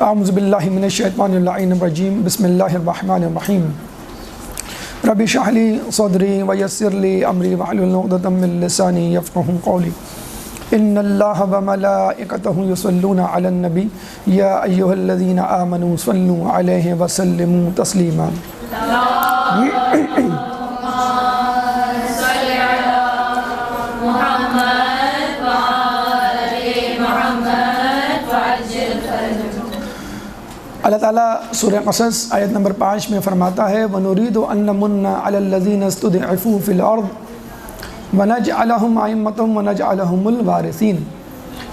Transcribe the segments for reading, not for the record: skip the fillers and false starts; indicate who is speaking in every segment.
Speaker 1: اعوذ باللہ من الشیطان اللعین الرجیم بسم اللہ الرحمن الرحیم رب اشرح لی صدری ویسر لی امری واحلل عقدۃ من لسانی یفقہوا قولی ان اللہ وملائکتہ یصلون علی النبی یا ایھا الذین آمنوا صلوا علیہ وسلموا تسلیما۔ اللہ تعالیٰ سورہ قصص آیت نمبر 5 میں فرماتا ہے وَنُرِيدُ أَن نَّمُنَّ عَلَى الَّذِينَ اسْتُضْعِفُوا فِي الْأَرْضِ وَنَجْعَلَهُمْ أَئِمَّةً وَنَجْعَلَهُمُ الْوَارِثِينَ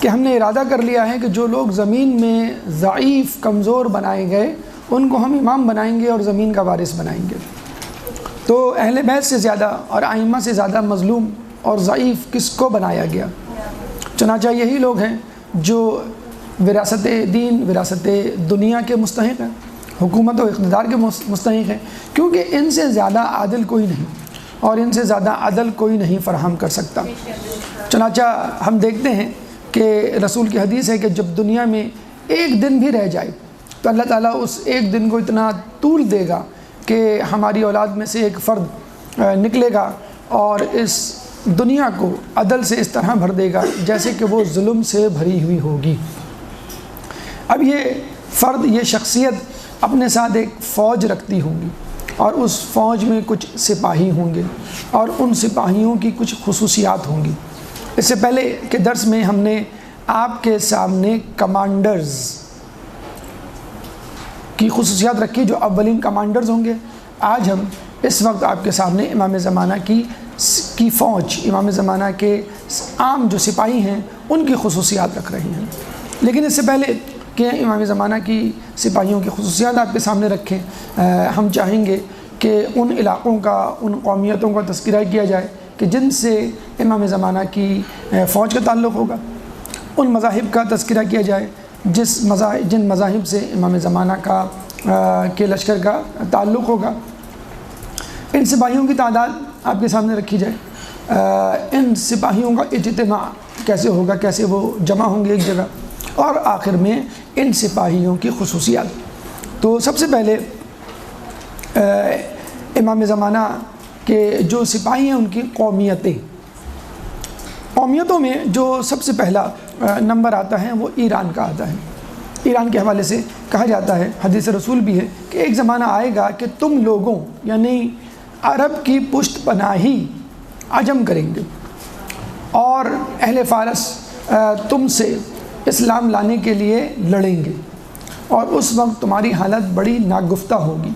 Speaker 1: کہ ہم نے ارادہ کر لیا ہے کہ جو لوگ زمین میں ضعیف کمزور بنائے گئے ان کو ہم امام بنائیں گے اور زمین کا وارث بنائیں گے۔ تو اہل بیت سے زیادہ اور ائمہ سے زیادہ مظلوم اور ضعیف کس کو بنایا گیا؟ چنانچہ یہی لوگ ہیں جو وراثت دین وراثت دنیا کے مستحق ہیں، حکومت و اقتدار کے مستحق ہیں، کیونکہ ان سے زیادہ عادل کوئی نہیں اور ان سے زیادہ عدل کوئی نہیں فراہم کر سکتا۔ چنانچہ ہم دیکھتے ہیں کہ رسول کی حدیث ہے کہ جب دنیا میں ایک دن بھی رہ جائے تو اللہ تعالیٰ اس ایک دن کو اتنا طول دے گا کہ ہماری اولاد میں سے ایک فرد نکلے گا اور اس دنیا کو عدل سے اس طرح بھر دے گا جیسے کہ وہ ظلم سے بھری ہوئی ہوگی۔ اب یہ فرد، یہ شخصیت اپنے ساتھ ایک فوج رکھتی ہوں گی اور اس فوج میں کچھ سپاہی ہوں گے اور ان سپاہیوں کی کچھ خصوصیات ہوں گی۔ اس سے پہلے کے درس میں ہم نے آپ کے سامنے کمانڈرز کی خصوصیات رکھی جو اولین کمانڈرز ہوں گے۔ آج ہم اس وقت آپ کے سامنے امام زمانہ کی فوج، امام زمانہ کے عام جو سپاہی ہیں ان کی خصوصیات رکھ رہے ہیں۔ لیکن اس سے پہلے کہ امام زمانہ کی سپاہیوں کی خصوصیات آپ کے سامنے رکھیں، ہم چاہیں گے کہ ان علاقوں کا، ان قومیتوں کا تذکرہ کیا جائے کہ جن سے امام زمانہ کی فوج کا تعلق ہوگا، ان مذاہب کا تذکرہ کیا جائے جن مذاہب سے امام زمانہ کے لشکر کا تعلق ہوگا۔ ان سپاہیوں کی تعداد آپ کے سامنے رکھی جائے، ان سپاہیوں کا اجتماع کیسے ہوگا، کیسے وہ جمع ہوں گے ایک جگہ، اور آخر میں ان سپاہیوں کی خصوصیات۔ تو سب سے پہلے امام زمانہ کے جو سپاہی ہیں ان کی قومیتوں میں جو سب سے پہلا نمبر آتا ہے وہ ایران کا آتا ہے۔ ایران کے حوالے سے کہا جاتا ہے، حدیث رسول بھی ہے کہ ایک زمانہ آئے گا کہ تم لوگوں یعنی عرب کی پشت پناہی عجم کریں گے اور اہل فارس تم سے اسلام لانے کے لیے لڑیں گے اور اس وقت تمہاری حالت بڑی ناگفتہ ہوگی۔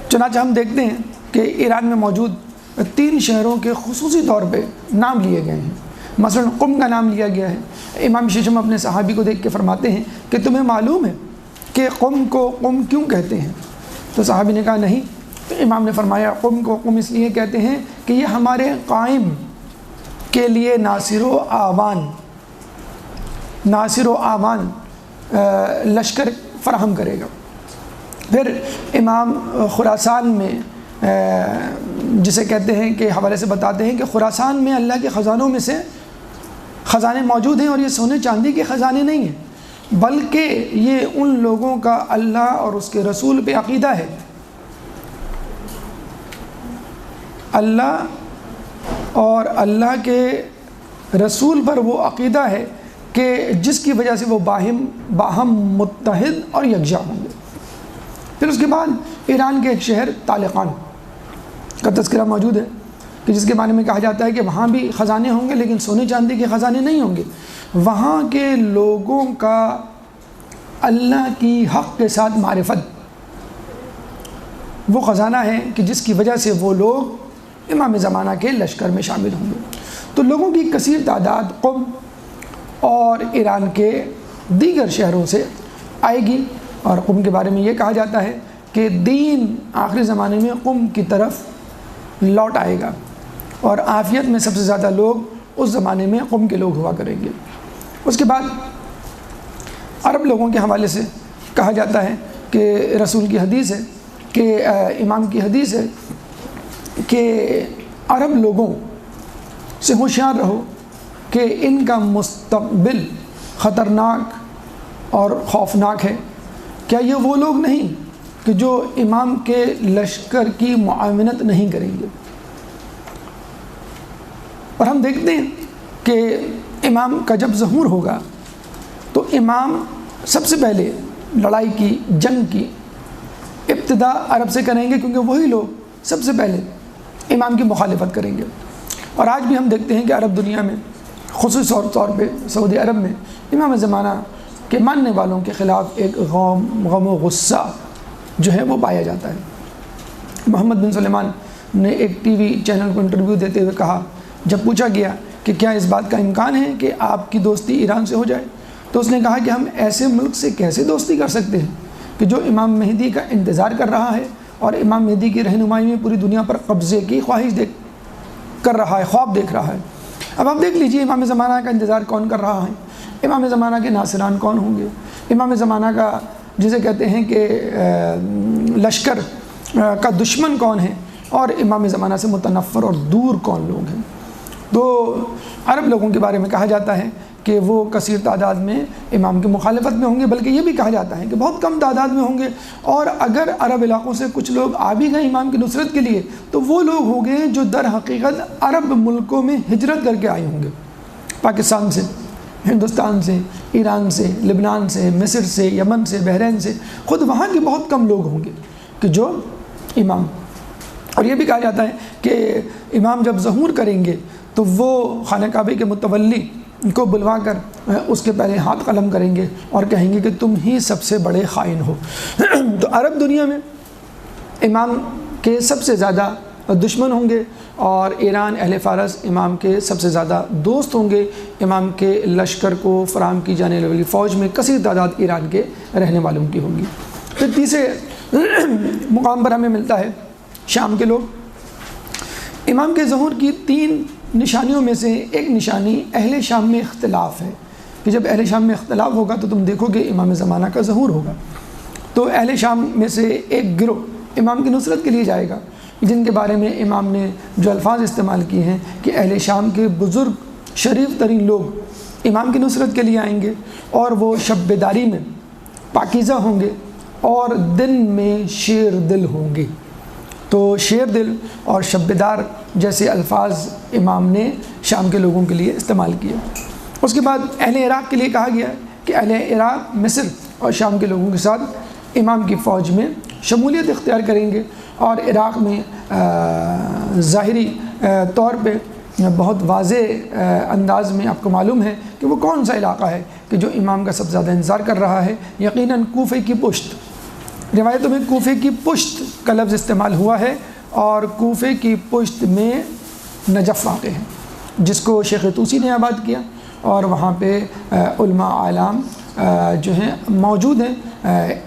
Speaker 1: چنانچہ ہم دیکھتے ہیں کہ ایران میں موجود 3 شہروں کے خصوصی طور پہ نام لیے گئے ہیں۔ مثلا قم کا نام لیا گیا ہے۔ امام ششم اپنے صحابی کو دیکھ کے فرماتے ہیں کہ تمہیں معلوم ہے کہ قم کو قم کیوں کہتے ہیں؟ تو صحابی نے کہا نہیں۔ تو امام نے فرمایا قم کو قم اس لیے کہتے ہیں کہ یہ ہمارے قائم کے لیے ناصر و آوان لشکر فراہم کرے گا۔ پھر امام خراسان میں جسے کہتے ہیں کہ حوالے سے بتاتے ہیں کہ خراسان میں اللہ کے خزانوں میں سے خزانے موجود ہیں اور یہ سونے چاندی کے خزانے نہیں ہیں بلکہ یہ ان لوگوں کا اللہ اور اس کے رسول پہ عقیدہ ہے۔ اللہ اور اللہ کے رسول پر وہ عقیدہ ہے کہ جس کی وجہ سے وہ باہم متحد اور یکجا ہوں گے۔ پھر اس کے بعد ایران کے ایک شہر طالقان کا تذکرہ موجود ہے کہ جس کے بارے میں کہا جاتا ہے کہ وہاں بھی خزانے ہوں گے لیکن سونے چاندی کے خزانے نہیں ہوں گے۔ وہاں کے لوگوں کا اللہ کی حق کے ساتھ معرفت وہ خزانہ ہے کہ جس کی وجہ سے وہ لوگ امام زمانہ کے لشکر میں شامل ہوں گے۔ تو لوگوں کی کثیر تعداد قم اور ایران کے دیگر شہروں سے آئے گی، اور قم کے بارے میں یہ کہا جاتا ہے کہ دین آخری زمانے میں قم کی طرف لوٹ آئے گا اور عافیت میں سب سے زیادہ لوگ اس زمانے میں قم کے لوگ ہوا کریں گے۔ اس کے بعد عرب لوگوں کے حوالے سے کہا جاتا ہے کہ رسول کی حدیث ہے کہ امام کی حدیث ہے کہ عرب لوگوں سے ہوشیار رہو کہ ان کا مستقبل خطرناک اور خوفناک ہے۔ کیا یہ وہ لوگ نہیں کہ جو امام کے لشکر کی معاونت نہیں کریں گے؟ اور ہم دیکھتے ہیں کہ امام کا جب ظہور ہوگا تو امام سب سے پہلے لڑائی کی، جنگ کی ابتدا عرب سے کریں گے، کیونکہ وہی لوگ سب سے پہلے امام کی مخالفت کریں گے۔ اور آج بھی ہم دیکھتے ہیں کہ عرب دنیا میں، خصوصی طور پہ سعودی عرب میں، امام زمانہ کے ماننے والوں کے خلاف ایک غم و غصہ جو ہے وہ پایا جاتا ہے۔ محمد بن سلیمان نے ایک ٹی وی چینل کو انٹرویو دیتے ہوئے کہا، جب پوچھا گیا کہ کیا اس بات کا امکان ہے کہ آپ کی دوستی ایران سے ہو جائے، تو اس نے کہا کہ ہم ایسے ملک سے کیسے دوستی کر سکتے ہیں کہ جو امام مہدی کا انتظار کر رہا ہے اور امام مہدی کی رہنمائی میں پوری دنیا پر قبضے کی خواہش کر رہا ہے، خواب دیکھ رہا ہے۔ اب آپ دیکھ لیجئے امام زمانہ کا انتظار کون کر رہا ہے، امام زمانہ کے ناصران کون ہوں گے، امام زمانہ کا جسے کہتے ہیں کہ لشکر کا دشمن کون ہے، اور امام زمانہ سے متنفر اور دور کون لوگ ہیں۔ تو عرب لوگوں کے بارے میں کہا جاتا ہے کہ وہ کثیر تعداد میں امام کی مخالفت میں ہوں گے، بلکہ یہ بھی کہا جاتا ہے کہ بہت کم تعداد میں ہوں گے، اور اگر عرب علاقوں سے کچھ لوگ آ بھی گئے امام کی نصرت کے لیے تو وہ لوگ ہوں گے جو در حقیقت عرب ملکوں میں ہجرت کر کے آئے ہوں گے، پاکستان سے، ہندوستان سے، ایران سے، لبنان سے، مصر سے، یمن سے، بحرین سے، خود وہاں کے بہت کم لوگ ہوں گے کہ جو امام۔ اور یہ بھی کہا جاتا ہے کہ امام جب ظہور کریں گے تو وہ خانہ کعبہ کے متولی کو بلوا کر اس کے پہلے ہاتھ قلم کریں گے اور کہیں گے کہ تم ہی سب سے بڑے خائن ہو۔ تو عرب دنیا میں امام کے سب سے زیادہ دشمن ہوں گے، اور ایران، اہل فارس امام کے سب سے زیادہ دوست ہوں گے۔ امام کے لشکر کو فراہم کی جانے والی فوج میں کثیر تعداد ایران کے رہنے والوں کی ہوگی۔ پھر تیسرے مقام پر ہمیں ملتا ہے شام کے لوگ۔ امام کے ظہور کی 3 نشانیوں میں سے ایک نشانی اہل شام میں اختلاف ہے، کہ جب اہل شام میں اختلاف ہوگا تو تم دیکھو گے امام زمانہ کا ظہور ہوگا۔ تو اہل شام میں سے ایک گروہ امام کی نصرت کے لیے جائے گا، جن کے بارے میں امام نے جو الفاظ استعمال کیے ہیں کہ اہل شام کے بزرگ شریف ترین لوگ امام کی نصرت کے لیے آئیں گے، اور وہ شب بیداری میں پاکیزہ ہوں گے اور دن میں شیر دل ہوں گے۔ تو شیر دل اور شب بیدار جیسے الفاظ امام نے شام کے لوگوں کے لیے استعمال کیے۔ اس کے بعد اہل عراق کے لیے کہا گیا کہ اہل عراق، مصر اور شام کے لوگوں کے ساتھ امام کی فوج میں شمولیت اختیار کریں گے، اور عراق میں ظاہری طور پہ بہت واضح انداز میں آپ کو معلوم ہے کہ وہ کون سا علاقہ ہے کہ جو امام کا سب سے زیادہ انتظار کر رہا ہے، یقیناً کوفے کی پشت۔ روایتوں میں کوفے کی پشت کا لفظ استعمال ہوا ہے، اور کوفے کی پشت میں نجف واقع ہے، جس کو شیخ طوسی نے آباد کیا، اور وہاں پہ علماء اعلام جو ہیں موجود ہیں،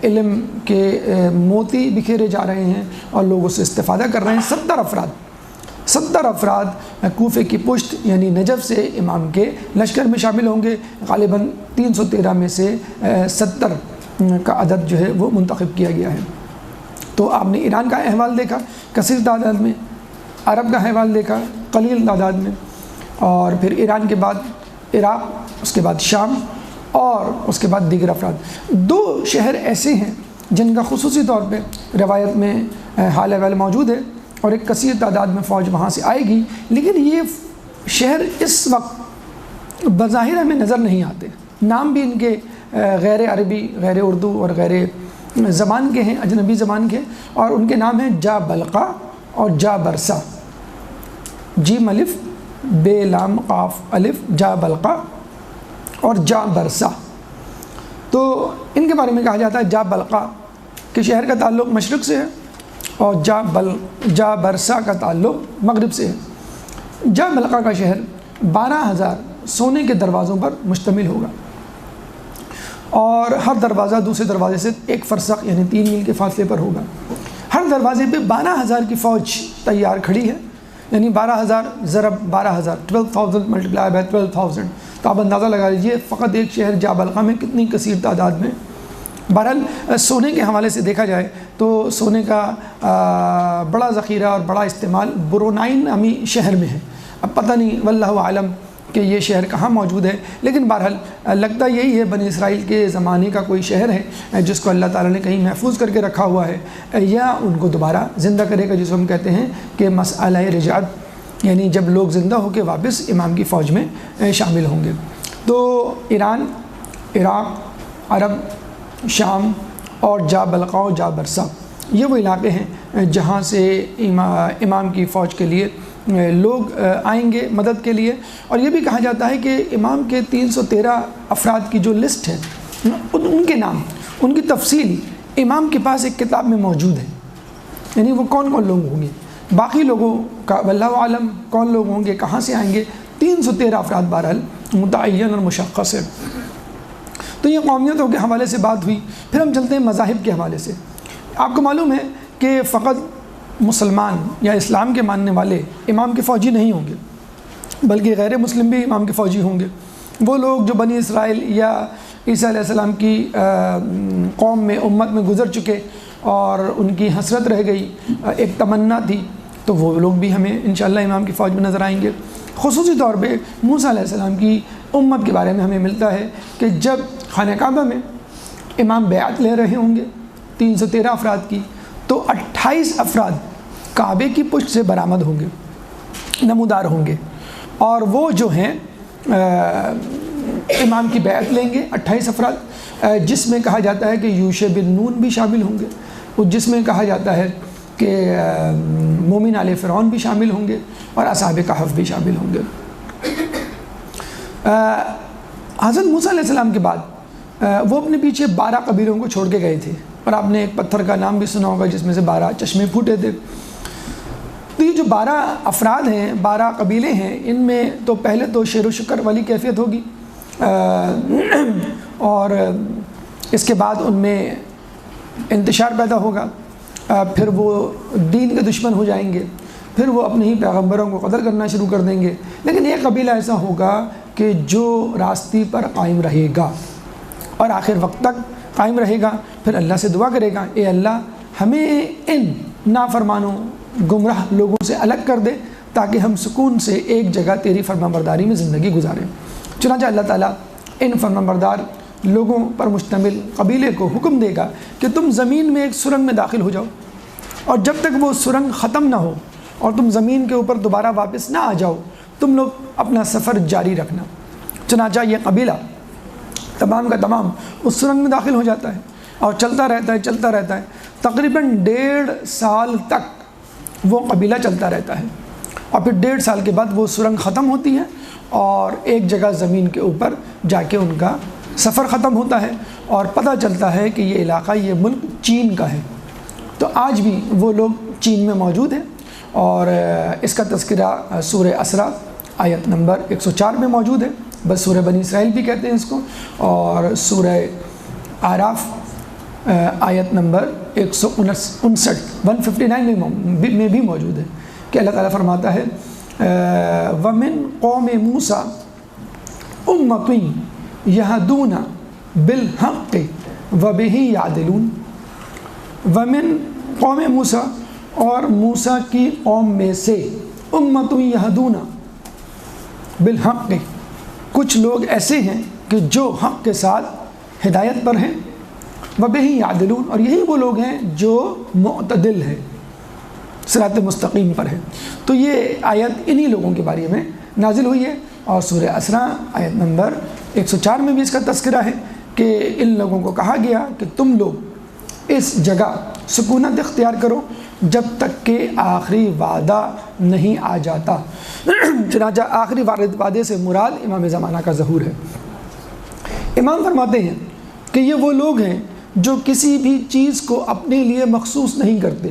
Speaker 1: علم کے موتی بکھیرے جا رہے ہیں اور لوگ اس سے استفادہ کر رہے ہیں۔ 70 افراد کوفے کی پشت یعنی نجف سے امام کے لشکر میں شامل ہوں گے۔ غالباً 313 میں سے 70 کا عدد جو ہے وہ منتخب کیا گیا ہے۔ تو آپ نے ایران کا احوال دیکھا کثیر تعداد میں، عرب کا احوال دیکھا قلیل تعداد میں، اور پھر ایران کے بعد عراق، اس کے بعد شام، اور اس کے بعد دیگر افراد۔ 2 شہر ایسے ہیں جن کا خصوصی طور پہ روایت میں حال احوال موجود ہے، اور ایک کثیر تعداد میں فوج وہاں سے آئے گی، لیکن یہ شہر اس وقت بظاہر ہمیں نظر نہیں آتے۔ نام بھی ان کے غیر عربی، غیر اردو اور غیر زبان کے ہیں، اجنبی زبان کے، اور ان کے نام ہیں جا بلقا اور جا برسا، جیم الف بے لام قاف الف، جا بلقا اور جا برسا۔ تو ان کے بارے میں کہا جاتا ہے جا بلقا کہ شہر کا تعلق مشرق سے ہے، اور جا برسا کا تعلق مغرب سے ہے۔ جا بلقا کا شہر 12,000 سونے کے دروازوں پر مشتمل ہوگا، اور ہر دروازہ دوسرے دروازے سے 1 فرسخ یعنی 3 میل کے فاصلے پر ہوگا۔ ہر دروازے پہ 12,000 کی فوج تیار کھڑی ہے، یعنی 12,000 ضرب 12,000 12,000 ملٹیپلائی بائی 12,000، تو آپ اندازہ لگا لیجیے فقط ایک شہر جا بلقا میں کتنی کثیر تعداد میں۔ بہرحال سونے کے حوالے سے دیکھا جائے تو سونے کا بڑا ذخیرہ اور بڑا استعمال برونائن نامی شہر میں ہے۔ اب پتہ نہیں واللہ عالم کہ یہ شہر کہاں موجود ہے، لیکن بہرحال لگتا یہی ہے بنی اسرائیل کے زمانے کا کوئی شہر ہے جس کو اللہ تعالیٰ نے کہیں محفوظ کر کے رکھا ہوا ہے، یا ان کو دوبارہ زندہ کرے گا، جس کو ہم کہتے ہیں کہ مسئلہ رجعت، یعنی جب لوگ زندہ ہو کے واپس امام کی فوج میں شامل ہوں گے۔ تو ایران، عراق، عرب، شام اور جا بلقا و جا برسا، یہ وہ علاقے ہیں جہاں سے امام کی فوج کے لیے لوگ آئیں گے مدد کے لیے۔ اور یہ بھی کہا جاتا ہے کہ امام کے 313 افراد کی جو لسٹ ہے، ان کے نام، ان کی تفصیل امام کے پاس ایک کتاب میں موجود ہے، یعنی وہ کون کون لوگ ہوں گے، باقی لوگوں کا واللہ عالم کون لوگ ہوں گے، کہاں سے آئیں گے۔ 313 افراد بہرحال متعین اور مشخص ہے۔ تو یہ قومیتوں کے حوالے سے بات ہوئی۔ پھر ہم چلتے ہیں مذاہب کے حوالے سے۔ آپ کو معلوم ہے کہ فقط مسلمان یا اسلام کے ماننے والے امام کے فوجی نہیں ہوں گے، بلکہ غیر مسلم بھی امام کے فوجی ہوں گے۔ وہ لوگ جو بنی اسرائیل یا عیسیٰ علیہ السلام کی قوم میں، امت میں گزر چکے اور ان کی حسرت رہ گئی، ایک تمنا تھی، تو وہ لوگ بھی ہمیں انشاءاللہ امام کی فوج میں نظر آئیں گے۔ خصوصی طور پہ موسیٰ علیہ السلام کی امت کے بارے میں ہمیں ملتا ہے کہ جب خانہ کعبہ میں امام بیعت لے رہے ہوں گے 313 افراد کی، تو 28 افراد کعبے کی پشت سے برآمد ہوں گے، نمودار ہوں گے، اور وہ جو ہیں امام کی بیعت لیں گے 28 افراد، جس میں کہا جاتا ہے کہ یوشع بن نون بھی شامل ہوں گے، جس میں کہا جاتا ہے کہ مومن آل فرعون بھی شامل ہوں گے اور اصحاب کہف بھی شامل ہوں گے۔ حضرت موسیٰ علیہ السلام کے بعد وہ اپنے پیچھے 12 قبیلوں کو چھوڑ کے گئے تھے، اور آپ نے ایک پتھر کا نام بھی سنا ہوگا جس میں سے 12 چشمے پھوٹے تھے۔ تو یہ جو 12 افراد ہیں، 12 قبیلے ہیں، ان میں تو پہلے تو شیر و شکر والی کیفیت ہوگی، اور اس کے بعد ان میں انتشار پیدا ہوگا، پھر وہ دین کے دشمن ہو جائیں گے، پھر وہ اپنے ہی پیغمبروں کو قتل کرنا شروع کر دیں گے۔ لیکن ایک قبیلہ ایسا ہوگا کہ جو راستے پر قائم رہے گا اور آخر وقت تک قائم رہے گا، پھر اللہ سے دعا کرے گا، اے اللہ ہمیں ان نافرمانوں گمراہ لوگوں سے الگ کر دے تاکہ ہم سکون سے ایک جگہ تیری فرمانبرداری میں زندگی گزاریں۔ چنانچہ اللہ تعالیٰ ان فرمانبردار لوگوں پر مشتمل قبیلے کو حکم دے گا کہ تم زمین میں ایک سرنگ میں داخل ہو جاؤ، اور جب تک وہ سرنگ ختم نہ ہو اور تم زمین کے اوپر دوبارہ واپس نہ آ جاؤ، تم لوگ اپنا سفر جاری رکھنا۔ چنانچہ یہ قبیلہ تمام کا تمام اس سرنگ میں داخل ہو جاتا ہے اور چلتا رہتا ہے، تقریباً 1.5 سال تک وہ قبیلہ چلتا رہتا ہے، اور پھر 1.5 سال کے بعد وہ سرنگ ختم ہوتی ہے اور ایک جگہ زمین کے اوپر جا کے ان کا سفر ختم ہوتا ہے، اور پتہ چلتا ہے کہ یہ علاقہ، یہ ملک چین کا ہے۔ تو آج بھی وہ لوگ چین میں موجود ہیں، اور اس کا تذکرہ سورہ اسراء آیت نمبر 104 میں موجود ہے، بس سورہ بنی اسرائیل بھی کہتے ہیں اس کو، اور سورہ اعراف آیت نمبر 159 میں بھی موجود ہے کہ اللہ تعالیٰ فرماتا ہے وَمِن قوم موسیٰ أُمَّةٌ يَهْدُونَ بِالْحَقِّ وَبِهِ يَعْدِلُونَ۔ وَمِن قوم موسیٰ، اور موسیٰ کی قوم میں سے، أُمَّةٌ يَهْدُونَ بِالْحَقِّ، کچھ لوگ ایسے ہیں کہ جو حق کے ساتھ ہدایت پر ہیں، وَبِهِ يَعْدِلُونَ، اور یہی وہ لوگ ہیں جو معتدل ہیں، صراط مستقیم پر ہے۔ تو یہ آیت انہی لوگوں کے بارے میں نازل ہوئی ہے، اور سورہ اسراء آیت نمبر 104 میں بھی اس کا تذکرہ ہے کہ ان لوگوں کو کہا گیا کہ تم لوگ اس جگہ سکونت اختیار کرو جب تک کہ آخری وعدہ نہیں آ جاتا۔ چنانچہ آخری وعدے سے مراد امام زمانہ کا ظہور ہے۔ امام فرماتے ہیں کہ یہ وہ لوگ ہیں جو کسی بھی چیز کو اپنے لیے مخصوص نہیں کرتے،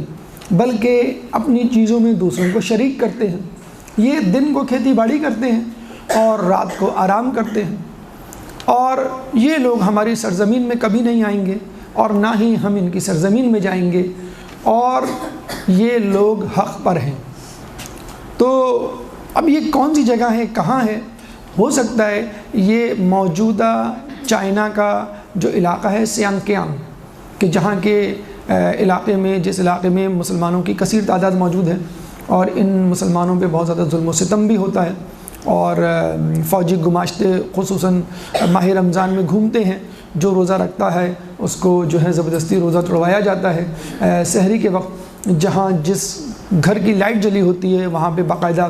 Speaker 1: بلکہ اپنی چیزوں میں دوسروں کو شریک کرتے ہیں۔ یہ دن کو کھیتی باڑی کرتے ہیں اور رات کو آرام کرتے ہیں، اور یہ لوگ ہماری سرزمین میں کبھی نہیں آئیں گے اور نہ ہی ہم ان کی سرزمین میں جائیں گے، اور یہ لوگ حق پر ہیں۔ تو اب یہ کون سی جگہ ہے، کہاں ہے؟ ہو سکتا ہے یہ موجودہ چائنا کا جو علاقہ ہے سیانگ، کہ جہاں کے علاقے میں، جس علاقے میں مسلمانوں کی کثیر تعداد موجود ہے، اور ان مسلمانوں پہ بہت زیادہ ظلم و ستم بھی ہوتا ہے، اور فوجی گماشتے خصوصاً ماہ رمضان میں گھومتے ہیں، جو روزہ رکھتا ہے اس کو جو ہے زبردستی روزہ توڑوایا جاتا ہے۔ سحری کے وقت جہاں جس گھر کی لائٹ جلی ہوتی ہے وہاں پہ باقاعدہ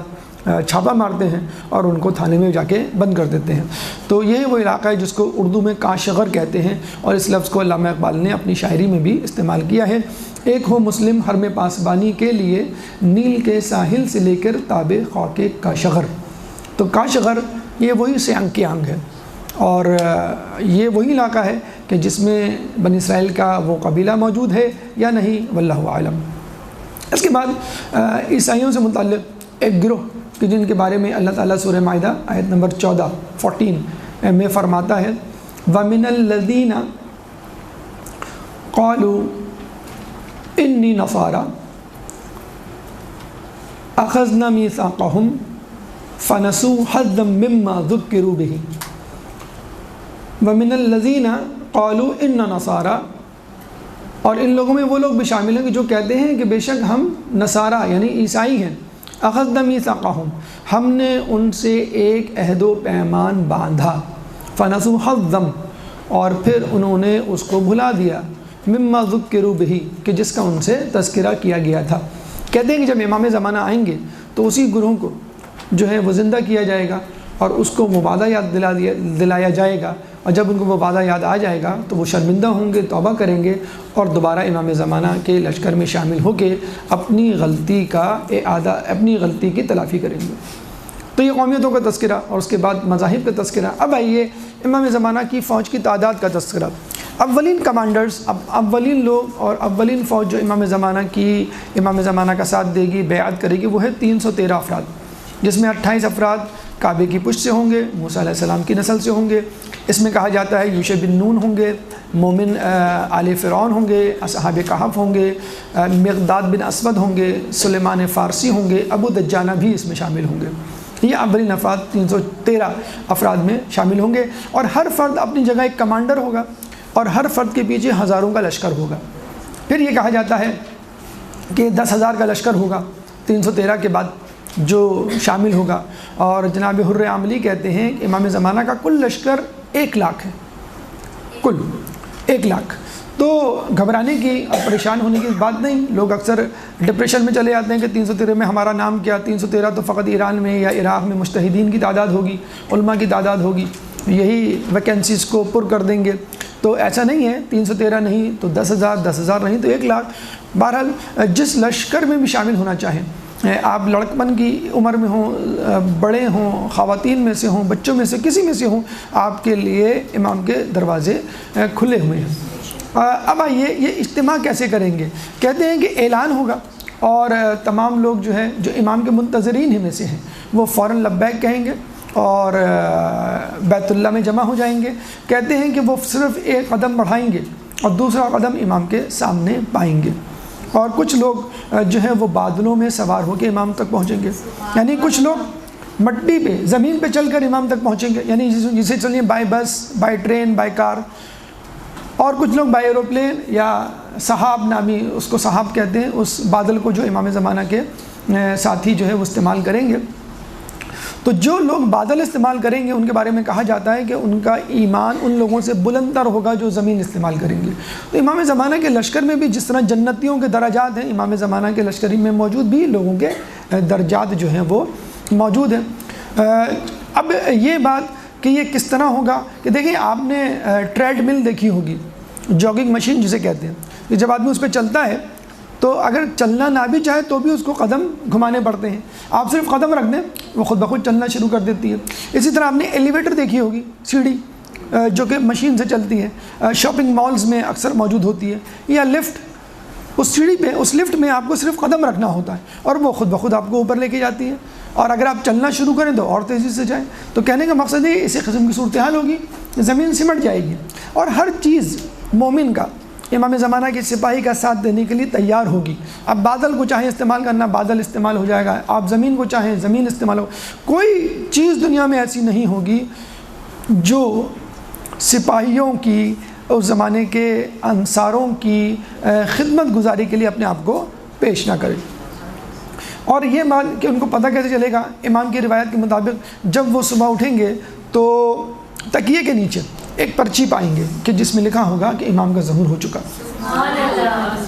Speaker 1: چھاپا مارتے ہیں اور ان کو تھانے میں جا کے بند کر دیتے ہیں۔ تو یہی وہ علاقہ ہے جس کو اردو میں کاشغر کہتے ہیں، اور اس لفظ کو علامہ اقبال نے اپنی شاعری میں بھی استعمال کیا ہے۔ ایک ہو مسلم حرم پاسبانی کے لیے، نیل کے ساحل سے لے کر تاب خاک کاشغر۔ تو کاشغر یہ وہی سیانگ کی آنگ ہے، اور یہ وہی علاقہ ہے کہ جس میں بنی اسرائیل کا وہ قبیلہ موجود ہے یا نہیں، واللہ عالم۔ اس کے بعد عیسائیوں سے متعلق ایک گروہ کہ جن کے بارے میں اللہ تعالیٰ سورہ مائدہ آیت نمبر 14 میں فرماتا ہے، وَمِنَ الَّذِينَ قَالُوا إِنِّي نَصَارَى أَخَذْنَا مِيثَاقَهُمْ فَنَسُوا حَظًّا مِّمَّا ذُكِّرُوا بِهِ وَمِنَ الَّذِينَ قَالُوا إِنَّا نَصَارَى، اور ان لوگوں میں وہ لوگ بھی شامل ہیں کہ جو کہتے ہیں کہ بے شک ہم نصارہ یعنی عیسائی ہیں۔ اخذنا میثاقہم، ہم نے ان سے ایک عہد و پیمان باندھا، فنسوا حظا، اور پھر انہوں نے اس کو بھلا دیا، مما ذکروا بہ، کہ جس کا ان سے تذکرہ کیا گیا تھا۔ کہتے ہیں کہ جب امام زمانہ آئیں گے تو اسی گروہ کو جو ہے وہ زندہ کیا جائے گا اور اس کو وہ وعدہ یاد دلایا جائے گا، اور جب ان کو وہ وعدہ یاد آ جائے گا تو وہ شرمندہ ہوں گے، توبہ کریں گے اور دوبارہ امام زمانہ کے لشکر میں شامل ہو کے اپنی غلطی کا اعادہ، اپنی غلطی کی تلافی کریں گے۔ تو یہ قومیتوں کا تذکرہ، اور اس کے بعد مذاہب کا تذکرہ۔ اب آئیے امام زمانہ کی فوج کی تعداد کا تذکرہ۔ اولین کمانڈرز، اولین لوگ اور اولین فوج جو امام زمانہ کا ساتھ دے گی، بیعت کرے گی، وہ ہے 313 افراد، جس میں 28 افراد کعبے کی پشت سے ہوں گے، موسیٰ علیہ السلام کی نسل سے ہوں گے۔ اس میں کہا جاتا ہے یوشع بن نون ہوں گے، مومن آل فرعون ہوں گے، اصحاب کہف ہوں گے، مقداد بن اسود ہوں گے، سلیمان فارسی ہوں گے، ابو دجانہ بھی اس میں شامل ہوں گے۔ یہ اولین افراد 313 افراد میں شامل ہوں گے، اور ہر فرد اپنی جگہ ایک کمانڈر ہوگا، اور ہر فرد کے پیچھے ہزاروں کا لشکر ہوگا۔ پھر یہ کہا جاتا ہے کہ 10,000 کا لشکر ہوگا 313 کے بعد جو شامل ہوگا، اور جناب حر عاملی کہتے ہیں کہ امام زمانہ کا کل لشکر 1 لاکھ ہے، کل 1 لاکھ۔ تو گھبرانے کی اور پریشان ہونے کی بات نہیں۔ لوگ اکثر ڈپریشن میں چلے جاتے ہیں کہ 313 میں ہمارا نام کیا، 313 تو فقط ایران میں یا عراق میں مجتہدین کی تعداد ہوگی، علماء کی تعداد ہوگی، یہی ویکینسیز کو پر کر دیں گے۔ تو ایسا نہیں ہے، 313 نہیں تو 10,000، 10,000 نہیں تو 1 لاکھ۔ بہرحال جس لشکر میں بھی شامل ہونا چاہیں، آپ لڑکپن کی عمر میں ہوں، بڑے ہوں، خواتین میں سے ہوں، بچوں میں سے کسی میں سے ہوں، آپ کے لیے امام کے دروازے کھلے ہوئے ہیں۔ اب آئیے یہ اجتماع کیسے کریں گے؟ کہتے ہیں کہ اعلان ہوگا، اور تمام لوگ جو ہے جو امام کے منتظرین ہی میں سے ہیں وہ فوراً لبیک کہیں گے اور بیت اللہ میں جمع ہو جائیں گے۔ کہتے ہیں کہ وہ صرف ایک قدم بڑھائیں گے اور دوسرا قدم امام کے سامنے پائیں گے، اور کچھ لوگ جو ہے وہ بادلوں میں سوار ہو کے امام تک پہنچیں گے، یعنی کچھ لوگ مٹی پہ، زمین پہ چل کر امام تک پہنچیں گے، یعنی جسے چلیے بائی بس، بائی ٹرین، بائی کار، اور کچھ لوگ بائی ایروپلین یا سحاب نامی، اس کو سحاب کہتے ہیں، اس بادل کو جو امام زمانہ کے ساتھی جو ہے وہ استعمال کریں گے۔ تو جو لوگ بادل استعمال کریں گے ان کے بارے میں کہا جاتا ہے کہ ان کا ایمان ان لوگوں سے بلند تر ہوگا جو زمین استعمال کریں گے۔ تو امام زمانہ کے لشکر میں بھی جس طرح جنتیوں کے درجات ہیں، امام زمانہ کے لشکری میں موجود بھی لوگوں کے درجات جو ہیں وہ موجود ہیں۔ اب یہ بات کہ یہ کس طرح ہوگا کہ دیکھیں، آپ نے ٹریڈ مل دیکھی ہوگی، جاگنگ مشین جسے کہتے ہیں، کہ جب آدمی اس پہ چلتا ہے تو اگر چلنا نہ بھی چاہے تو بھی اس کو قدم گھمانے پڑتے ہیں، آپ صرف قدم رکھ دیں وہ خود بخود چلنا شروع کر دیتی ہے۔ اسی طرح آپ نے ایلیویٹر دیکھی ہوگی، سیڑھی جو کہ مشین سے چلتی ہے، شاپنگ مالز میں اکثر موجود ہوتی ہے، یا لفٹ، اس سیڑھی پہ، اس لفٹ میں آپ کو صرف قدم رکھنا ہوتا ہے اور وہ خود بخود آپ کو اوپر لے کے جاتی ہے، اور اگر آپ چلنا شروع کریں تو اور تیزی سے جائیں۔ تو کہنے کا مقصد ہے اسی قسم کی صورتحال ہوگی، زمین سمٹ جائے گی، اور ہر چیز مومن کا، امام زمانہ کے سپاہی کا ساتھ دینے کے لیے تیار ہوگی۔ اب بادل کو چاہیں استعمال کرنا، بادل استعمال ہو جائے گا، آپ زمین کو چاہیں زمین استعمال ہو، کوئی چیز دنیا میں ایسی نہیں ہوگی جو سپاہیوں کی، اس زمانے کے انصاروں کی خدمت گزاری کے لیے اپنے آپ کو پیش نہ کرے۔ اور یہ مان کہ ان کو پتہ کیسے چلے گا؟ امام کی روایت کے مطابق جب وہ صبح اٹھیں گے تو تکیے کے نیچے ایک پرچی پائیں گے کہ جس میں لکھا ہوگا کہ امام کا ظہور ہو چکا.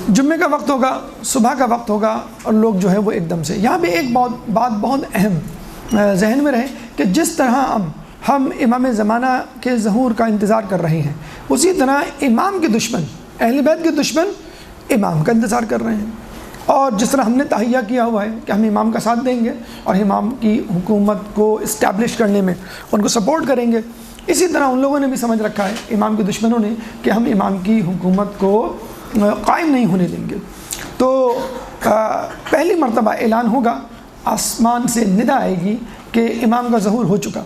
Speaker 1: جمعے کا وقت ہوگا، صبح کا وقت ہوگا، اور لوگ جو ہے وہ ایک دم سے. یہاں پہ ایک بات بہت اہم ذہن میں رہے کہ جس طرح ہم امام زمانہ کے ظہور کا انتظار کر رہے ہیں، اسی طرح امام کے دشمن، اہل بیت کے دشمن امام کا انتظار کر رہے ہیں. اور جس طرح ہم نے تہیہ کیا ہوا ہے کہ ہم امام کا ساتھ دیں گے اور امام کی حکومت کو اسٹیبلش کرنے میں ان کو سپورٹ کریں گے، اسی طرح ان لوگوں نے بھی سمجھ رکھا ہے، امام کے دشمنوں نے، کہ ہم امام کی حکومت کو قائم نہیں ہونے دیں گے. تو پہلی مرتبہ اعلان ہوگا، آسمان سے ندا آئے گی کہ امام کا ظہور ہو چکا،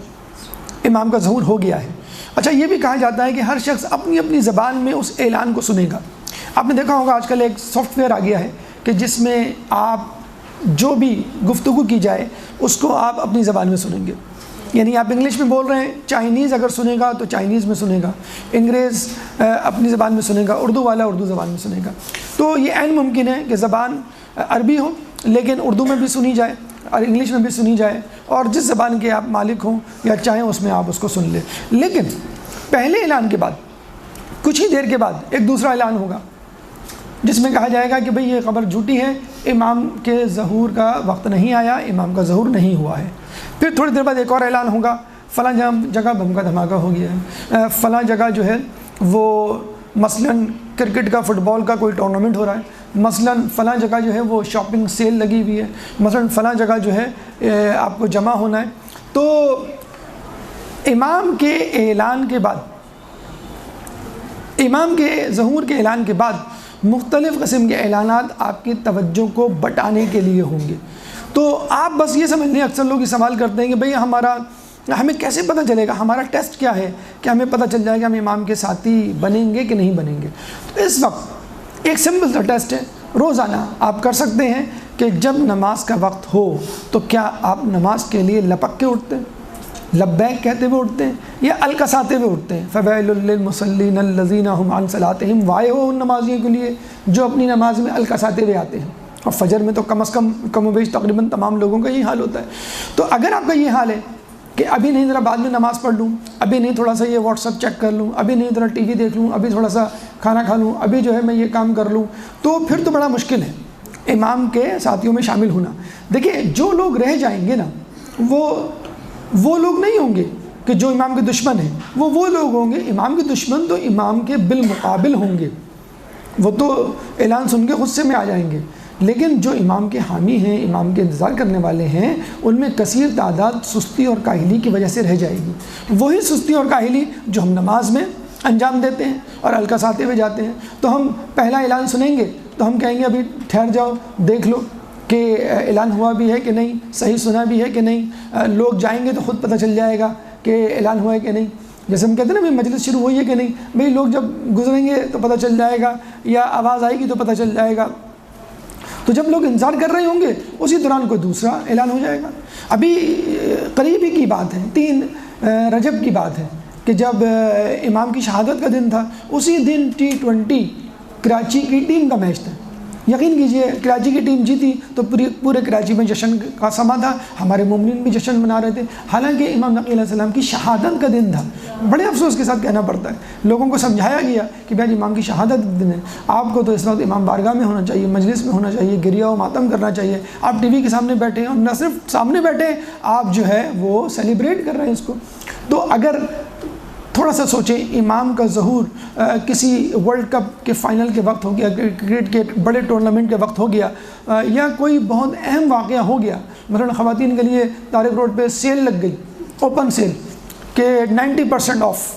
Speaker 1: امام کا ظہور ہو گیا ہے. اچھا، یہ بھی کہا جاتا ہے کہ ہر شخص اپنی اپنی زبان میں اس اعلان کو سنے گا. آپ نے دیکھا ہوگا آج کل ایک سافٹ ویئر آ گیا ہے کہ جس میں آپ جو بھی گفتگو کی جائے اس کو آپ اپنی زبان میں سنیں گے. یعنی آپ انگلش میں بول رہے ہیں، چائنیز اگر سنے گا تو چائنیز میں سنے گا، انگریز اپنی زبان میں سنے گا، اردو والا اردو زبان میں سنے گا. تو یہ عین ممکن ہے کہ زبان عربی ہو لیکن اردو میں بھی سنی جائے اور انگلش میں بھی سنی جائے، اور جس زبان کے آپ مالک ہوں یا چاہیں اس میں آپ اس کو سن لیں. لیکن پہلے اعلان کے بعد کچھ ہی دیر کے بعد ایک دوسرا اعلان ہوگا جس میں کہا جائے گا کہ بھئی یہ خبر جھوٹی ہے، امام کے ظہور کا وقت نہیں آیا، امام کا ظہور نہیں ہوا ہے. پھر تھوڑی دیر بعد ایک اور اعلان ہوگا، فلاں جگہ بم کا دھماکہ ہو گیا ہے، فلاں جگہ جو ہے وہ مثلاً کرکٹ کا، فٹ بال کا کوئی ٹورنامنٹ ہو رہا ہے، مثلاً فلاں جگہ جو ہے وہ شاپنگ سیل لگی ہوئی ہے، مثلاً فلاں جگہ جو ہے آپ کو جمع ہونا ہے. تو امام کے اعلان کے بعد، امام کے ظہور کے اعلان کے بعد مختلف قسم کے اعلانات آپ کی توجہ کو بٹانے کے لیے ہوں گے. تو آپ بس یہ سمجھ لیں، اکثر لوگ یہ سوال کرتے ہیں کہ بھئی ہمیں کیسے پتہ چلے گا، ہمارا ٹیسٹ کیا ہے کہ ہمیں پتہ چل جائے کہ ہم امام کے ساتھی بنیں گے کہ نہیں بنیں گے. تو اس وقت ایک سمپل سا ٹیسٹ ہے، روزانہ آپ کر سکتے ہیں کہ جب نماز کا وقت ہو تو کیا آپ نماز کے لیے لپک کے اٹھتے ہیں، لبیک کہتے ہوئے اٹھتے ہیں، یا الکساتے ہوئے اٹھتے ہیں؟ فویل للمصلین الذین هم عن صلاتهم، وائے ہو ان نمازیوں کے لیے جو اپنی نماز میں الکساتے ہوئے آتے ہیں. اور فجر میں تو کم از کم و بیش تقریباً تمام لوگوں کا یہی حال ہوتا ہے. تو اگر آپ کا یہ حال ہے کہ ابھی نہیں ذرا بعد میں نماز پڑھ لوں، ابھی نہیں تھوڑا سا یہ واٹس ایپ چیک کر لوں، ابھی نہیں ذرا ٹی وی دیکھ لوں، ابھی تھوڑا سا کھانا کھا لوں، ابھی جو ہے میں یہ کام کر لوں، تو پھر تو بڑا مشکل ہے امام کے ساتھیوں میں شامل ہونا. دیکھیں، جو لوگ رہ جائیں گے نا، وہ لوگ نہیں ہوں گے کہ جو امام کے دشمن ہیں، وہ لوگ ہوں گے. امام کے دشمن تو امام کے بالمقابل ہوں گے، وہ تو اعلان سن کے غصے میں آ جائیں گے. لیکن جو امام کے حامی ہیں، امام کے انتظار کرنے والے ہیں، ان میں کثیر تعداد سستی اور کاہلی کی وجہ سے رہ جائے گی. وہی سستی اور کاہلی جو ہم نماز میں انجام دیتے ہیں اور الکساتے ہوئے جاتے ہیں. تو ہم پہلا اعلان سنیں گے تو ہم کہیں گے ابھی ٹھہر جاؤ، دیکھ لو کہ اعلان ہوا بھی ہے کہ نہیں، صحیح سنا بھی ہے کہ نہیں. لوگ جائیں گے تو خود پتہ چل جائے گا کہ اعلان ہوا ہے کہ نہیں. جیسے ہم کہتے ہیں نا بھائی مجلس شروع ہوئی ہے کہ نہیں، بھائی لوگ جب گزریں گے تو پتہ چل جائے گا، یا آواز آئے گی تو پتہ چل جائے گا. تو جب لوگ انتظار کر رہے ہوں گے اسی دوران کوئی دوسرا اعلان ہو جائے گا. ابھی قریبی کی بات ہے، 3 رجب کی بات ہے کہ جب امام کی شہادت کا دن تھا، اسی دن T20 کراچی کی ٹیم کا میچ تھا. یقین کیجئے کراچی کی ٹیم جیتی تو پورے کراچی میں جشن کا سما تھا، ہمارے مومنین بھی جشن منا رہے تھے، حالانکہ امام نقی علیہ السلام کی شہادت کا دن تھا. بڑے افسوس کے ساتھ کہنا پڑتا ہے، لوگوں کو سمجھایا گیا کہ بھائی امام کی شہادت کا دن ہے، آپ کو تو اس وقت امام بارگاہ میں ہونا چاہیے، مجلس میں ہونا چاہیے، گریہ و ماتم کرنا چاہیے. آپ ٹی وی کے سامنے بیٹھے ہیں، اور نہ صرف سامنے بیٹھے ہیں، آپ جو ہے وہ سیلیبریٹ کر رہے ہیں اس کو. تو اگر تھوڑا سا سوچیں، امام کا ظہور کسی ورلڈ کپ کے فائنل کے وقت ہو گیا، کرکٹ کے بڑے ٹورنامنٹ کے وقت ہو گیا، یا کوئی بہت اہم واقعہ ہو گیا، مثلا خواتین کے لیے طارق روڈ پہ سیل لگ گئی، اوپن سیل کہ 90% آف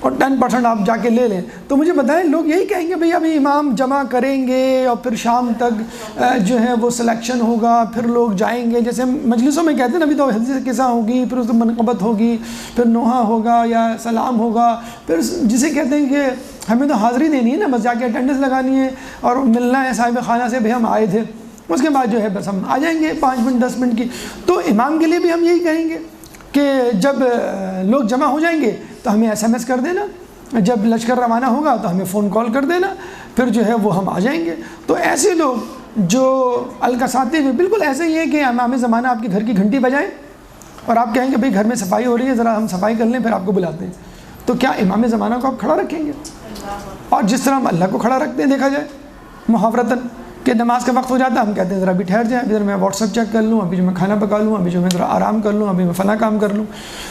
Speaker 1: اور 10% آپ جا کے لے لیں، تو مجھے بتائیں لوگ یہی کہیں گے بھئی ابھی امام جمع کریں گے اور پھر شام تک جو ہے وہ سلیکشن ہوگا، پھر لوگ جائیں گے. جیسے ہم مجلسوں میں کہتے ہیں نا، ابھی تو حدیث قصہ ہوگی، پھر اس میں منقبت ہوگی، پھر نوحہ ہوگا یا سلام ہوگا، پھر جسے کہتے ہیں کہ ہمیں تو حاضری دینی ہے نا، بس جا کے اٹینڈنس لگانی ہے اور ملنا ہے صاحب خانہ سے بھئی ہم آئے تھے، اس کے بعد جو ہے بس ہم آ جائیں گے 5 منٹ 10 منٹ کی. تو امام کے لیے بھی ہم یہی کہیں گے کہ جب لوگ جمع ہو جائیں گے تو ہمیں SMS کر دینا، جب لشکر روانہ ہوگا تو ہمیں فون کال کر دینا، پھر جو ہے وہ ہم آ جائیں گے. تو ایسے لوگ جو الکساتے میں بالکل ایسے ہی ہے کہ امام زمانہ آپ کے گھر کی گھنٹی بجائیں اور آپ کہیں کہ بھئی گھر میں صفائی ہو رہی ہے، ذرا ہم صفائی کر لیں، پھر آپ کو بلاتے ہیں، تو کیا امام زمانہ کو آپ کھڑا رکھیں گے؟ اور جس طرح ہم اللہ کو کھڑا رکھتے ہیں دیکھا جائے محاورتاً کہ نماز کا وقت ہو جاتا ہے، ہم کہتے ہیں ذرا ابھی ٹھہر جائیں، ابھی ذرا میں واٹس ایپ چیک کر لوں، ابھی جو میں کھانا پکا لوں، ابھی جو میں ذرا آرام کر لوں، ابھی میں فلاں کام کر لوں.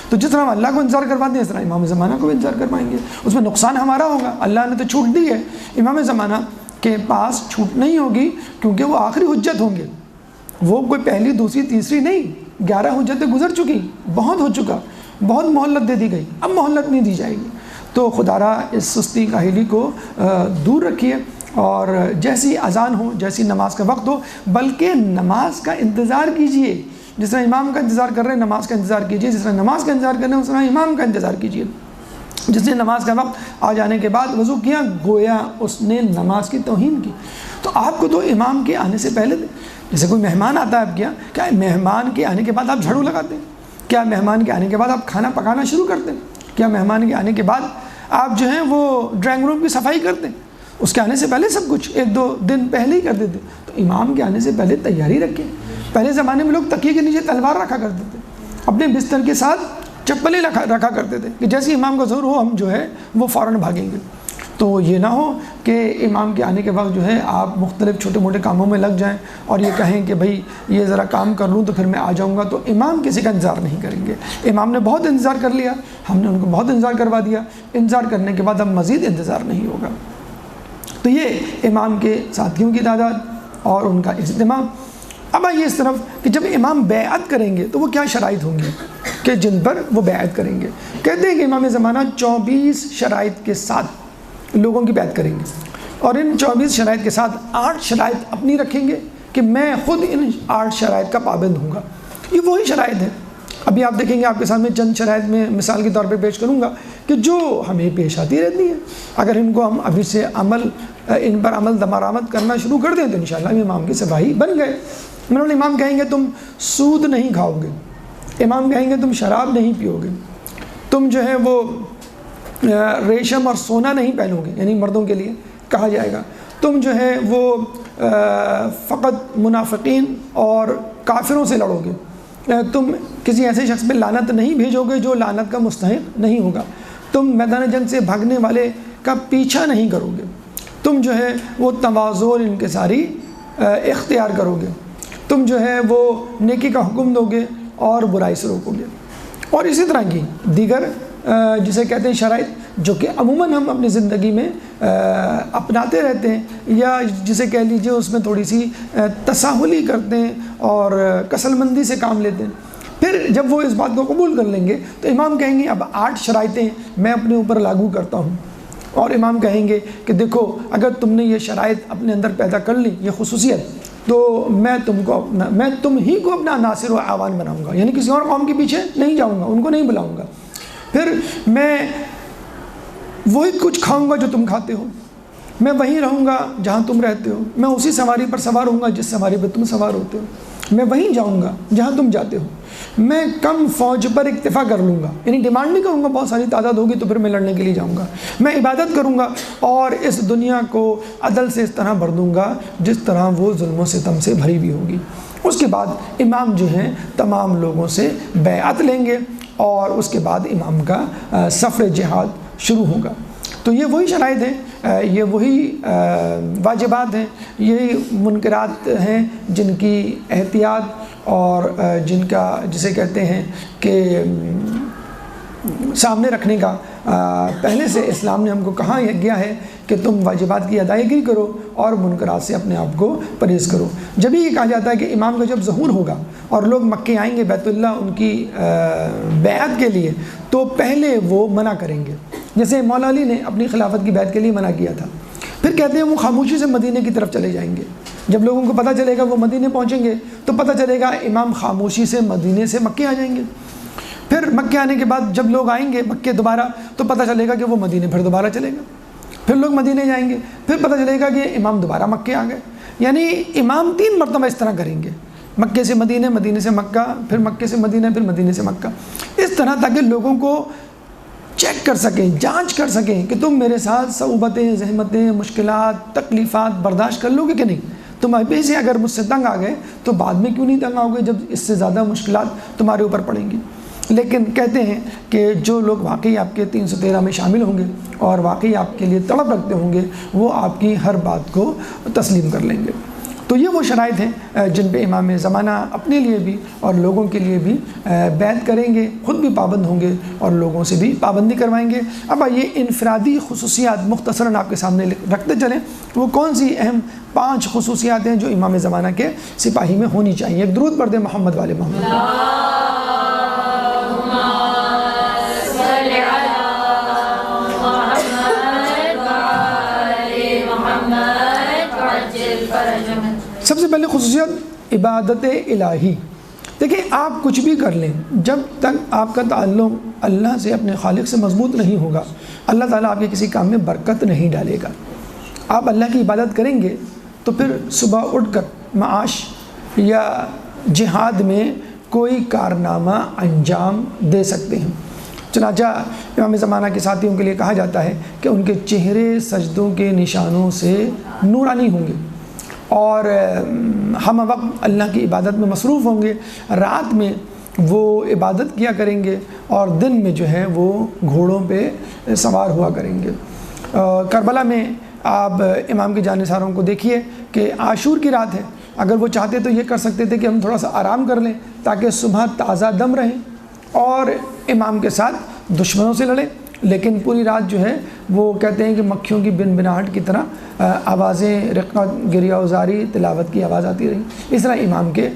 Speaker 1: تو جس طرح ہم اللہ کو انتظار کرواتے ہیں اس طرح امام زمانہ کو بھی انتظار کروائیں گے. اس میں نقصان ہمارا ہوگا، اللہ نے تو چھوٹ دی ہے، امام زمانہ کے پاس چھوٹ نہیں ہوگی کیونکہ وہ آخری حجت ہوں گے. وہ کوئی پہلی دوسری تیسری نہیں، 11 حجتیں گزر چکی، بہت ہو چکا، بہت مہلت دے دی گئی، اب مہلت نہیں دی جائے گی. تو خدا اس سستی کاہلی کو دور رکھیے، اور جیسی اذان ہو، جیسی نماز کا وقت ہو، بلکہ نماز کا انتظار کیجئے. جس طرح امام کا انتظار کر رہے ہیں نماز کا انتظار کیجئے، جس طرح نماز کا انتظار کر رہے ہیں اس طرح امام کا انتظار کیجئے. جس نے نماز کا وقت آ جانے کے بعد وضو کیا، گویا اس نے نماز کی توہین کی. تو آپ کو تو امام کے آنے سے پہلے، جیسے کوئی مہمان آتا ہے آپ کیا مہمان کے آنے کے بعد آپ جھاڑو لگاتے ہیں؟ کیا مہمان کے آنے کے بعد آپ کھانا پکانا شروع کرتے ہیں؟ کیا مہمان کے آنے کے بعد آپ جو ہیں وہ ڈرائنگ روم کی صفائی کرتے ہیں؟ اس کے آنے سے پہلے سب کچھ 1-2 دن پہلے ہی کر دیتے. تو امام کے آنے سے پہلے تیاری رکھیں. پہلے زمانے میں لوگ تکیے کے نیچے تلوار رکھا کرتے تھے، اپنے بستر کے ساتھ چپلیں رکھا کرتے تھے کہ جیسے امام کا ظہور ہو ہم جو ہے وہ فوراً بھاگیں گے. تو یہ نہ ہو کہ امام کے آنے کے وقت جو ہے آپ مختلف چھوٹے موٹے کاموں میں لگ جائیں اور یہ کہیں کہ بھئی یہ ذرا کام کر لوں تو پھر میں آ جاؤں گا. تو امام کسی کا انتظار نہیں کریں گے. امام نے بہت انتظار کر لیا، ہم نے ان کو بہت انتظار کروا دیا، انتظار کرنے کے بعد اب مزید انتظار نہیں ہوگا. تو یہ امام کے ساتھیوں کی تعداد اور ان کا اجتماع. اب آئیے اس طرف کہ جب امام بیعت کریں گے تو وہ کیا شرائط ہوں گی کہ جن پر وہ بیعت کریں گے. کہتے ہیں کہ امام زمانہ 24 شرائط کے ساتھ لوگوں کی بیعت کریں گے، اور ان 24 شرائط کے ساتھ 8 شرائط اپنی رکھیں گے کہ میں خود ان 8 شرائط کا پابند ہوں گا. یہ وہی شرائط ہیں. ابھی آپ دیکھیں گے آپ کے سامنے چند شرائط میں مثال کے طور پہ پیش کروں گا کہ جو ہمیں پیش آتی رہتی ہیں. اگر ان کو ہم ابھی سے ان پر عمل درآمد کرنا شروع کر دیں تو انشاءاللہ امام کے سپاہی بن گئے. امام کہیں گے تم سود نہیں کھاؤ گے، امام کہیں گے تم شراب نہیں پیو گے، تم جو ہے وہ ریشم اور سونا نہیں پہنو گے، یعنی مردوں کے لیے کہا جائے گا. تم جو ہے وہ فقط منافقین اور کافروں سے لڑو گے، تم کسی ایسے شخص پہ لعنت نہیں بھیجو گے جو لعنت کا مستحق نہیں ہوگا، تم میدان جنگ سے بھاگنے والے کا پیچھا نہیں کرو گے، تم جو ہے وہ تواضع اور انکساری اختیار کرو گے، تم جو ہے وہ نیکی کا حکم دو گے اور برائی سے روکو گے. اور اسی طرح کی دیگر جسے کہتے ہیں شرائط جو کہ عموماً ہم اپنی زندگی میں اپناتے رہتے ہیں، یا جسے کہہ لیجئے اس میں تھوڑی سی تساہلی کرتے ہیں اور کسل مندی سے کام لیتے ہیں. پھر جب وہ اس بات کو قبول کر لیں گے تو امام کہیں گے اب 8 شرائطیں میں اپنے اوپر لاگو کرتا ہوں. اور امام کہیں گے کہ دیکھو اگر تم نے یہ شرائط اپنے اندر پیدا کر لی، یہ خصوصیت، تو میں تم ہی کو اپنا ناصر و عوان بناؤں گا، یعنی کسی اور قوم کے پیچھے نہیں جاؤں گا، ان کو نہیں بلاؤں گا. پھر میں وہی کچھ کھاؤں گا جو تم کھاتے ہو، میں وہیں رہوں گا جہاں تم رہتے ہو، میں اسی سواری پر سوار ہوں گا جس سواری پر تم سوار ہوتے ہو، میں وہیں جاؤں گا جہاں تم جاتے ہو، میں کم فوج پر اکتفا کر لوں گا، یعنی ڈیمانڈ نہیں کروں گا بہت ساری تعداد ہوگی تو پھر میں لڑنے کے لیے جاؤں گا، میں عبادت کروں گا اور اس دنیا کو عدل سے اس طرح بھر دوں گا جس طرح وہ ظلم و ستم سے بھری بھی ہوگی. اس کے بعد امام جو ہیں تمام لوگوں سے بیعت لیں گے اور اس کے بعد امام کا سفر جہاد شروع ہوگا. تو یہ وہی شرائط ہیں، یہ وہی واجبات ہیں، یہی منکرات ہیں جن کی احتیاط اور جن کا جسے کہتے ہیں کہ سامنے رکھنے کا پہلے سے اسلام نے ہم کو کہا گیا ہے کہ تم واجبات کی ادائیگی کرو اور منکرات سے اپنے آپ کو پرہیز کرو. جب یہ کہا جاتا ہے کہ امام کا جب ظہور ہوگا اور لوگ مکے آئیں گے بیت اللہ ان کی بیعت کے لیے، تو پہلے وہ منع کریں گے. جیسے مولا علی نے اپنی خلافت کی بیعت کے لیے منع کیا تھا، پھر کہتے ہیں وہ خاموشی سے مدینے کی طرف چلے جائیں گے. جب لوگوں کو پتہ چلے گا وہ مدینے پہنچیں گے تو پتہ چلے گا امام خاموشی سے مدینے سے مکے آ جائیں گے. پھر مکے آنے کے بعد جب لوگ آئیں گے مکے دوبارہ تو پتہ چلے گا کہ وہ مدینے پھر دوبارہ چلے گا. پھر لوگ مدینے جائیں گے، پھر پتہ چلے گا کہ امام دوبارہ مکے آ گئے. یعنی امام 3 مرتبہ اس طرح کریں گے، مکے سے مدینے، مدینے سے مکہ، پھر مکے سے مدینہ، پھر مدینے سے مکہ، اس طرح تاکہ لوگوں کو چیک کر سکیں، جانچ کر سکیں کہ تم میرے ساتھ صعوبتیں، زحمتیں، مشکلات، تکلیفات برداشت کر لو گے کہ نہیں. تم ابھی سے اگر مجھ سے تنگ آ گئے تو بعد میں کیوں نہیں تنگ آؤ گے جب اس سے زیادہ مشکلات تمہارے اوپر پڑیں گی۔ لیکن کہتے ہیں کہ جو لوگ واقعی آپ کے 313 میں شامل ہوں گے اور واقعی آپ کے لیے طلب رکھتے ہوں گے وہ آپ کی ہر بات کو تسلیم کر لیں گے۔ تو یہ وہ شرائط ہیں جن پہ امام زمانہ اپنے لیے بھی اور لوگوں کے لیے بھی بیعت کریں گے، خود بھی پابند ہوں گے اور لوگوں سے بھی پابندی کروائیں گے۔ اب یہ انفرادی خصوصیات مختصراً آپ کے سامنے رکھتے چلیں، وہ کون سی اہم 5 خصوصیات ہیں جو امام زمانہ کے سپاہی میں ہونی چاہیے۔ ایک درود پڑھ دیں محمد والے محمد۔ سب سے پہلے خصوصیت عبادت الہی۔ دیکھیں آپ کچھ بھی کر لیں، جب تک آپ کا تعلق اللہ سے اپنے خالق سے مضبوط نہیں ہوگا اللہ تعالیٰ آپ کے کسی کام میں برکت نہیں ڈالے گا۔ آپ اللہ کی عبادت کریں گے تو پھر صبح اٹھ کر معاش یا جہاد میں کوئی کارنامہ انجام دے سکتے ہیں۔ چنانچہ امام زمانہ کے ساتھیوں کے لیے کہا جاتا ہے کہ ان کے چہرے سجدوں کے نشانوں سے نورانی ہوں گے اور ہم وقت اللہ کی عبادت میں مصروف ہوں گے۔ رات میں وہ عبادت کیا کریں گے اور دن میں جو ہے وہ گھوڑوں پہ سوار ہوا کریں گے۔ کربلا میں آپ امام کے جانثاروں کو دیکھیے کہ عاشور کی رات ہے، اگر وہ چاہتے تو یہ کر سکتے تھے کہ ہم تھوڑا سا آرام کر لیں تاکہ صبح تازہ دم رہیں اور امام کے ساتھ دشمنوں سے لڑیں، لیکن پوری رات جو ہے وہ کہتے ہیں کہ مکھیوں کی بن بناہٹ کی طرح آوازیں، رقت، گریہ وزاری، تلاوت کی آواز آتی رہی۔ اس طرح امام کے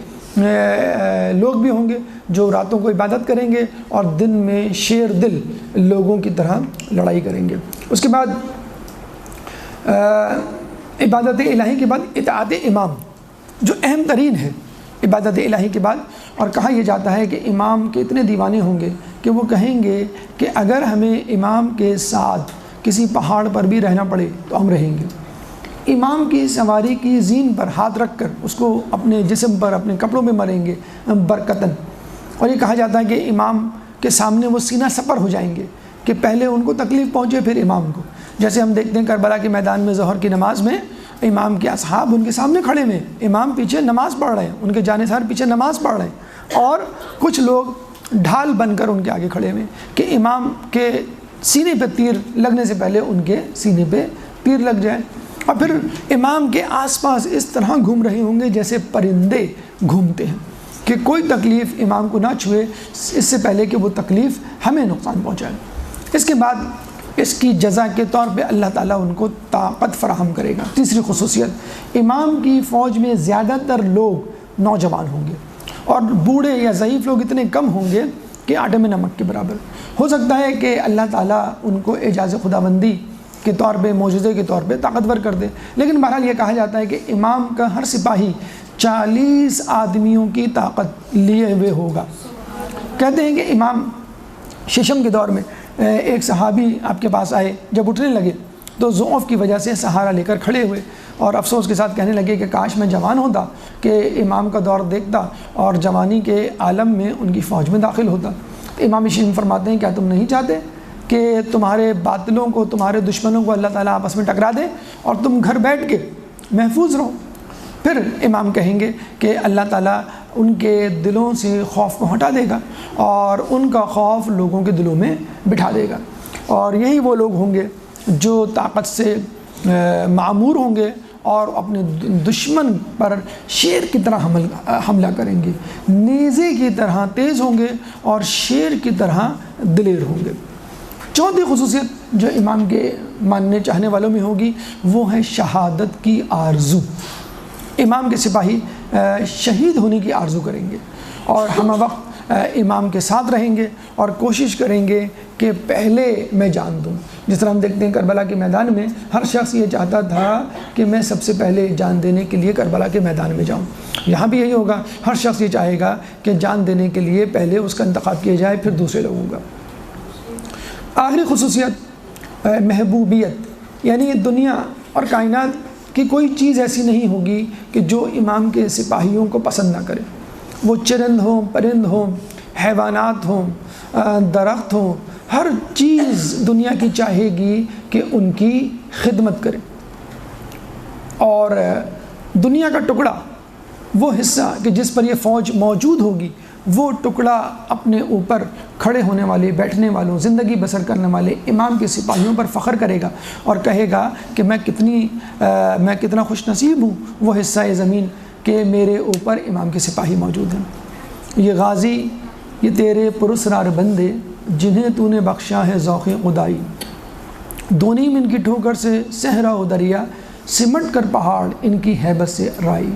Speaker 1: لوگ بھی ہوں گے جو راتوں کو عبادت کریں گے اور دن میں شیر دل لوگوں کی طرح لڑائی کریں گے۔ اس کے بعد عبادت الہی کے بعد اطاعت امام جو اہم ترین ہے عبادت الہی کے بعد، اور کہا یہ جاتا ہے کہ امام کے اتنے دیوانے ہوں گے کہ وہ کہیں گے کہ اگر ہمیں امام کے ساتھ کسی پہاڑ پر بھی رہنا پڑے تو ہم رہیں گے۔ امام کی سواری کی زین پر ہاتھ رکھ کر اس کو اپنے جسم پر اپنے کپڑوں میں مریں گے برکتاً۔ اور یہ کہا جاتا ہے کہ امام کے سامنے وہ سینہ سپر ہو جائیں گے کہ پہلے ان کو تکلیف پہنچے پھر امام کو۔ جیسے ہم دیکھتے ہیں کربلا کے میدان میں ظہر کی نماز میں امام کے اصحاب ان کے سامنے کھڑے ہوئے، امام پیچھے نماز پڑھ رہے ہیں، ان کے جانثار پیچھے نماز پڑھ رہے ہیں اور کچھ لوگ ڈھال بن کر ان کے آگے کھڑے ہوئے کہ امام کے سینے پہ تیر لگنے سے پہلے ان کے سینے پہ تیر لگ جائے۔ اور پھر امام کے آس پاس اس طرح گھوم رہے ہوں گے جیسے پرندے گھومتے ہیں کہ کوئی تکلیف امام کو نہ چھوئے اس سے پہلے کہ وہ تکلیف ہمیں نقصان پہنچائے۔ اس کے بعد اس کی جزا کے طور پہ اللہ تعالیٰ ان کو طاقت فراہم کرے گا۔ تیسری خصوصیت، امام کی فوج میں زیادہ تر لوگ نوجوان ہوں گے اور بوڑھے یا ضعیف لوگ اتنے کم ہوں گے کہ آٹے میں نمک کے برابر۔ ہو سکتا ہے کہ اللہ تعالیٰ ان کو اعجاز خداوندی کے طور پہ، معجزے کے طور پہ طاقتور کر دے، لیکن بہرحال یہ کہا جاتا ہے کہ امام کا ہر سپاہی 40 آدمیوں کی طاقت لیے ہوئے ہوگا۔ کہتے ہیں کہ امام ششم کے دور میں ایک صحابی آپ کے پاس آئے، جب اٹھنے لگے تو ضعف کی وجہ سے سہارا لے کر کھڑے ہوئے اور افسوس کے ساتھ کہنے لگے کہ کاش میں جوان ہوتا کہ امام کا دور دیکھتا اور جوانی کے عالم میں ان کی فوج میں داخل ہوتا۔ امام ششم فرماتے ہیں کیا تم نہیں چاہتے کہ تمہارے باطلوں کو، تمہارے دشمنوں کو اللہ تعالیٰ آپس میں ٹکرا دے اور تم گھر بیٹھ کے محفوظ رہو؟ پھر امام کہیں گے کہ اللہ تعالیٰ ان کے دلوں سے خوف کو ہٹا دے گا اور ان کا خوف لوگوں کے دلوں میں بٹھا دے گا، اور یہی وہ لوگ ہوں گے جو طاقت سے معمور ہوں گے اور اپنے دشمن پر شیر کی طرح حملہ کریں گے، نیزے کی طرح تیز ہوں گے اور شیر کی طرح دلیر ہوں گے۔ چوتھی خصوصیت جو امام کے ماننے چاہنے والوں میں ہوگی وہ ہے شہادت کی آرزو۔ امام کے سپاہی شہید ہونے کی آرزو کریں گے اور ہم وقت امام کے ساتھ رہیں گے اور کوشش کریں گے کہ پہلے میں جان دوں۔ جس طرح ہم دیکھتے ہیں کربلا کے میدان میں ہر شخص یہ چاہتا تھا کہ میں سب سے پہلے جان دینے کے لیے کربلا کے میدان میں جاؤں۔ یہاں بھی یہی ہوگا، ہر شخص یہ چاہے گا کہ جان دینے کے لیے پہلے اس کا انتخاب کیا جائے، پھر دوسرے لوگوں کا۔ آخری خصوصیت محبوبیت، یعنی یہ دنیا اور کائنات کہ کوئی چیز ایسی نہیں ہوگی کہ جو امام کے سپاہیوں کو پسند نہ کرے، وہ چرند ہوں، پرند ہوں، حیوانات ہوں، درخت ہوں، ہر چیز دنیا کی چاہے گی کہ ان کی خدمت کرے۔ اور دنیا کا ٹکڑا، وہ حصہ کہ جس پر یہ فوج موجود ہوگی، وہ ٹکڑا اپنے اوپر کھڑے ہونے والے، بیٹھنے والوں، زندگی بسر کرنے والے امام کے سپاہیوں پر فخر کرے گا اور کہے گا کہ میں کتنا خوش نصیب ہوں، وہ حصہ زمین کہ میرے اوپر امام کے سپاہی موجود ہیں۔ یہ غازی، یہ تیرے پراسرار بندے، جنہیں تو نے بخشا ہے ذوق خدائی، دونیم ان کی ٹھوکر سے صحرا و دریا، سمٹ کر پہاڑ ان کی ہیبت سے رائی،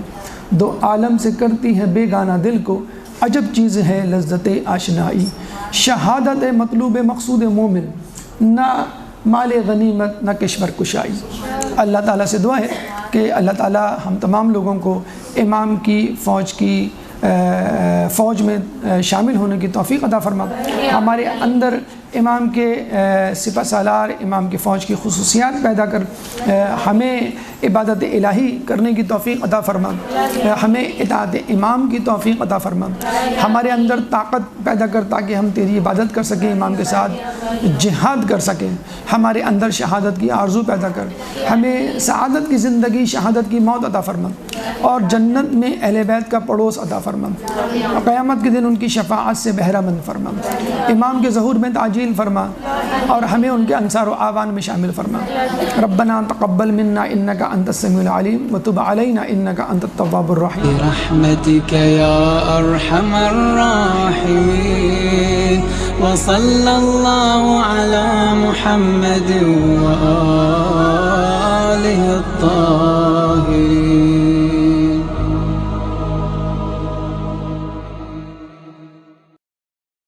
Speaker 1: دو عالم سے کرتی ہے بیگانہ دل کو، عجب چیز ہے لذت آشنائی، شہادت مطلوب مقصود مومن، نہ مال غنیمت نہ کشور کشائی۔ اللہ تعالیٰ سے دعا ہے کہ اللہ تعالیٰ ہم تمام لوگوں کو امام کی فوج میں شامل ہونے کی توفیق عطا فرما، ہمارے اندر امام کے سپہ سالار، امام کی فوج کی خصوصیات پیدا کر ہمیں عبادت الہی کرنے کی توفیق عطا فرما، ہمیں اطاعت امام کی توفیق عطا فرما، ہمارے اندر طاقت پیدا کر تاکہ ہم تیری عبادت کر سکیں، امام کے ساتھ جہاد کر سکیں، ہمارے اندر شہادت کی آرزو پیدا کر، ہمیں سعادت کی زندگی، شہادت کی موت عطا فرما اور جنت میں اہل بیت کا پڑوس عطا فرما، قیامت کے دن ان کی شفاعت سے بہرہ مند فرما، امام کے ظہور میں تعجیل فرما اور ہمیں ان کے انصار و اعوان میں شامل فرما۔ ربنا تقبل منا انک انت السمیع العلیم وتب علینا انک انت التواب الرحیم
Speaker 2: برحمتک یا ارحم الراحمین وصلی اللہ علی محمد وآلہ